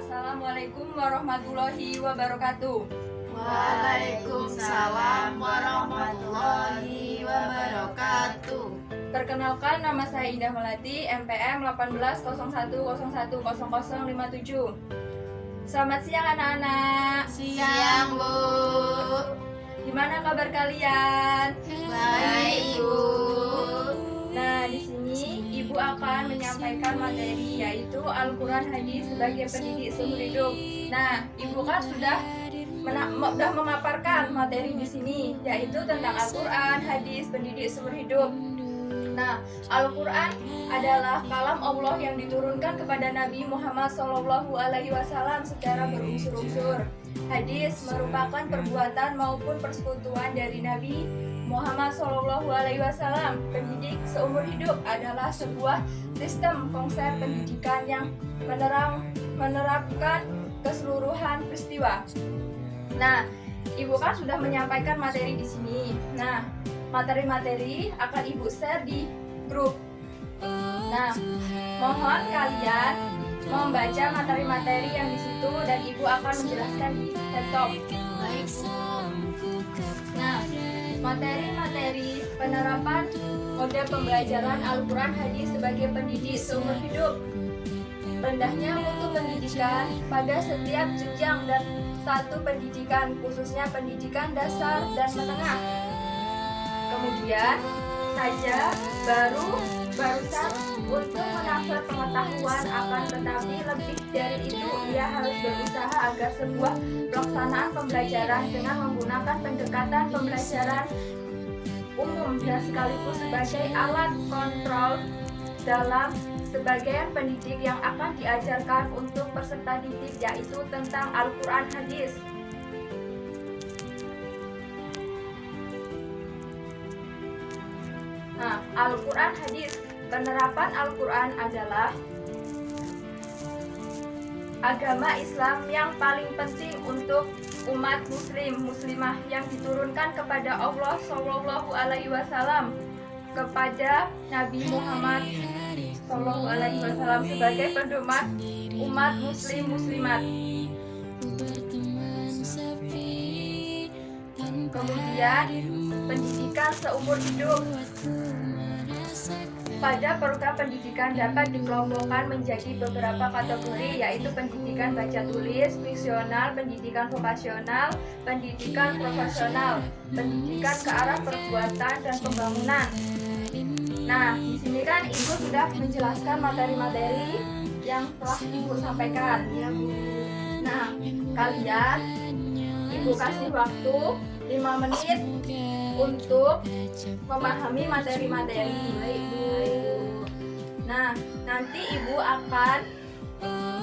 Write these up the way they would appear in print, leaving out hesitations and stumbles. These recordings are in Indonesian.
Assalamualaikum warahmatullahi wabarakatuh. Waalaikumsalam warahmatullahi wabarakatuh. Perkenalkan, nama saya Indah Melati, MPM 1801010057. Selamat siang anak-anak. Siang, Bu. Gimana kabar kalian? Baik, Bu. Nah, di sini Ibu akan menyampaikan materi, yaitu Al-Quran Hadis sebagai pendidik seumur hidup. Nah, Ibu kan sudah memaparkan materi di sini, yaitu tentang Al-Quran Hadis pendidik seumur hidup. Nah, Al-Quran adalah kalam Allah yang diturunkan kepada Nabi Muhammad SAW secara berunsur-unsur. Hadis merupakan perbuatan maupun persekutuan dari Nabi Muhammad SAW. Pendidik seumur hidup adalah sebuah sistem konsep pendidikan yang menerapkan keseluruhan peristiwa. Nah, Ibu kan sudah menyampaikan materi di sini. Nah, materi-materi akan Ibu share di grup. Nah, mohon kalian membaca materi-materi yang di situ dan Ibu akan menjelaskan di laptop. Baik, Bu. Nah, materi-materi penerapan mode pembelajaran Al-Quran Hadis sebagai pendidik seumur hidup. Rendahnya mutu pendidikan pada setiap jenjang dan satu pendidikan, khususnya pendidikan dasar dan menengah. Kemudian saja barusan untuk menambah pengetahuan, akan tetapi lebih dari itu ia harus berusaha agar sebuah pelaksanaan pembelajaran dengan menggunakan pendekatan pembelajaran umum dan sekaligus sebagai alat kontrol dalam sebagian pendidik yang akan diajarkan untuk peserta didik, yaitu tentang Al-Quran Hadis. Nah, Al-Quran Hadis. Penerapan Al-Quran adalah agama Islam yang paling penting untuk umat muslimah yang diturunkan kepada Allah SAW kepada Nabi Muhammad SAW sebagai pedoman umat muslimat. Kemudian pendidikan seumur hidup. Pada program pendidikan dapat dikelompokkan menjadi beberapa kategori, yaitu pendidikan baca tulis, fungsional, pendidikan vokasional, pendidikan profesional, pendidikan ke arah perbuatan dan pembangunan. Nah, di sini kan Ibu sudah menjelaskan materi-materi yang telah Ibu sampaikan. Ya, Bu. Nah, kalian Ibu kasih waktu 5 menit untuk memahami materi-materi. Baik, Bu. Nah, nanti Ibu akan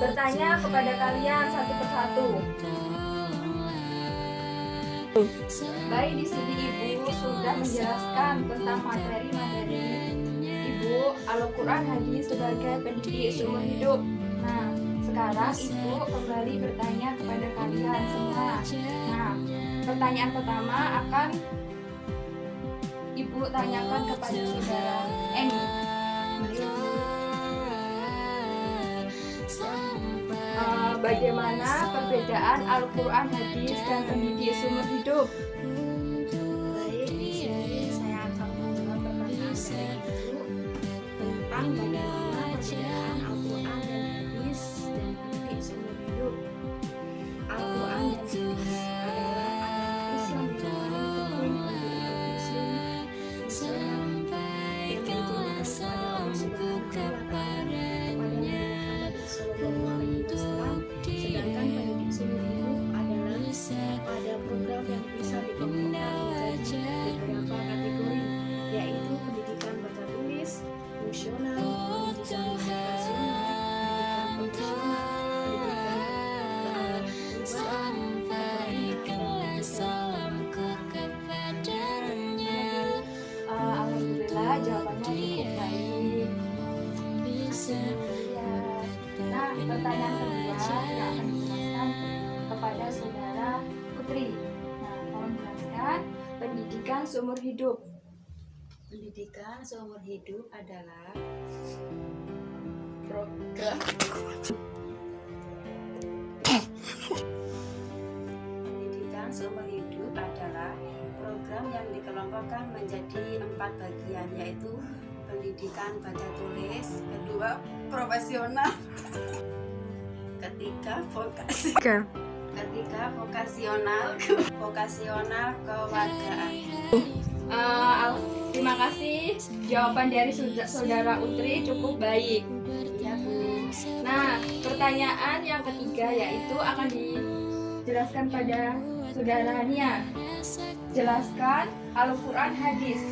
bertanya kepada kalian satu persatu. Baik, di sini Ibu sudah menjelaskan tentang materi-materi Ibu Al-Quran Hadis sebagai pendidik seumur hidup. Nah, sekarang Ibu kembali bertanya kepada kalian semua. Nah, pertanyaan pertama akan Ibu tanyakan kepada saudara Emi. Bagaimana perbedaan Al-Quran Hadis dan pendidik seumur hidup? Baik, di sini saya akan menjawab pertanyaan dari Ibu tentang bagaimana perbedaan Al-Quran dan Hadis dan pendidik seumur hidup. Al-Quran dan Hadis adalah hadis yang diturunkan hukum untuk umat Muslim Islam yang diturunkan kepada Allah Subhanahu wa Ta'ala kepada Nabi Muhammad Sallallahu Alaihi Wasallam. Sedangkan pendidik seumur hidup adalah pada program yang bisa dikelompokkan menjadi beberapa kategori, yaitu pendidikan baca tulis, fungsional, pendidikan vokasional, pendidikan profesional, pendidikan ke arah Alhamdulillah, jawabannya cukup baik. Nah, pertanyaan kedua yang akan dijelaskan kepada saudara Putri. Nah, mohon jelaskan pendidikan seumur hidup. Pendidikan seumur hidup adalah Program dikelompokkan menjadi 4 bagian, yaitu pendidikan baca tulis, kedua profesional, ketiga vokasional, kewargaan. Terima kasih, jawaban dari saudara Utri cukup baik. Ya Bu. Nah, pertanyaan yang ketiga yaitu akan dijelaskan pada saudara Nia. Jelaskan Al-Quran hadis.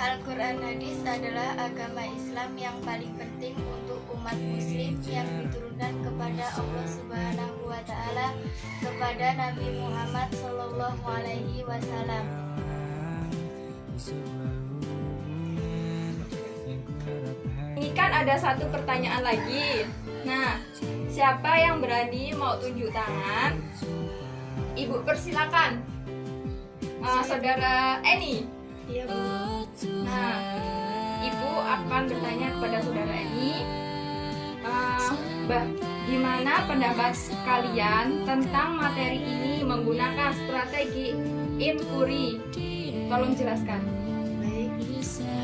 Al-Quran hadis adalah agama Islam yang paling penting untuk umat muslim yang diturunkan kepada Allah Subhanahu wa Ta'ala kepada Nabi Muhammad Sallallahu Alaihi Wasallam. Ini kan ada satu pertanyaan lagi. Nah, siapa yang berani mau tunjuk tangan? Ibu persilakan. Saudara Eni. Iya Bu. Nah, Ibu akan bertanya kepada saudara Eni, gimana pendapat kalian tentang materi ini menggunakan strategi inquiry? Tolong jelaskan. Baik,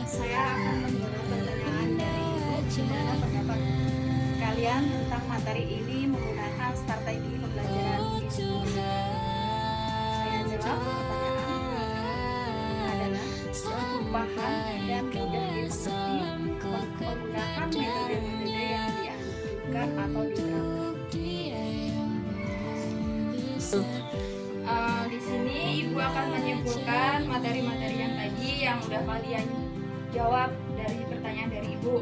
saya akan menjawab pertanyaan dari Ibu. Gimana pendapat kalian tentang materi ini menggunakan strategi pembelajaran inquiry? Saya jawab, pertanyaan adalah cukup paham dan mudah dimengerti menggunakan metode-metode yang dianjurkan atau diterapkan. Di sini Ibu akan menyimpulkan materi-materi yang tadi yang udah kalian jawab dari pertanyaan dari Ibu.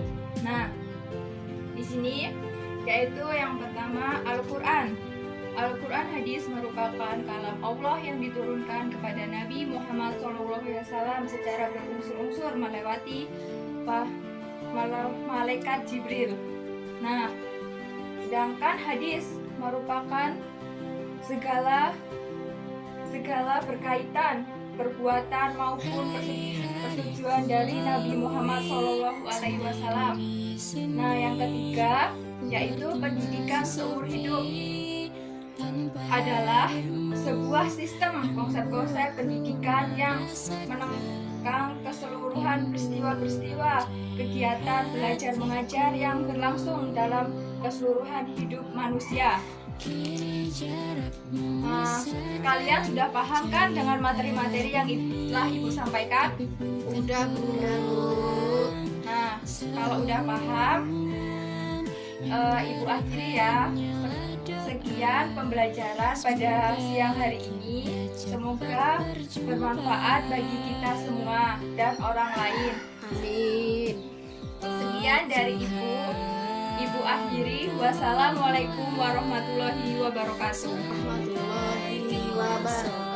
Nah, di sini yaitu yang pertama Al-Quran. Al-Quran hadis merupakan kalam Allah yang diturunkan kepada Nabi Muhammad SAW secara berunsur-unsur melewati malaikat Jibril. Nah, sedangkan hadis merupakan segala berkaitan perbuatan maupun persetujuan dari Nabi Muhammad SAW. Nah, yang ketiga yaitu pendidikan seumur hidup adalah sebuah sistem konsep-konsep pendidikan yang menenggang keseluruhan peristiwa-peristiwa kegiatan belajar mengajar yang berlangsung dalam keseluruhan hidup manusia. Kalian sudah paham kan dengan materi-materi yang telah Ibu sampaikan? Udah Bu. Nah, kalau udah paham, Ibu akhiri ya. Sekian pembelajaran pada siang hari ini. Semoga bermanfaat bagi kita semua dan orang lain. Amin. Sekian dari Ibu. Ibu akhiri. Wassalamualaikum warahmatullahi wabarakatuh. Warahmatullahi wabarakatuh.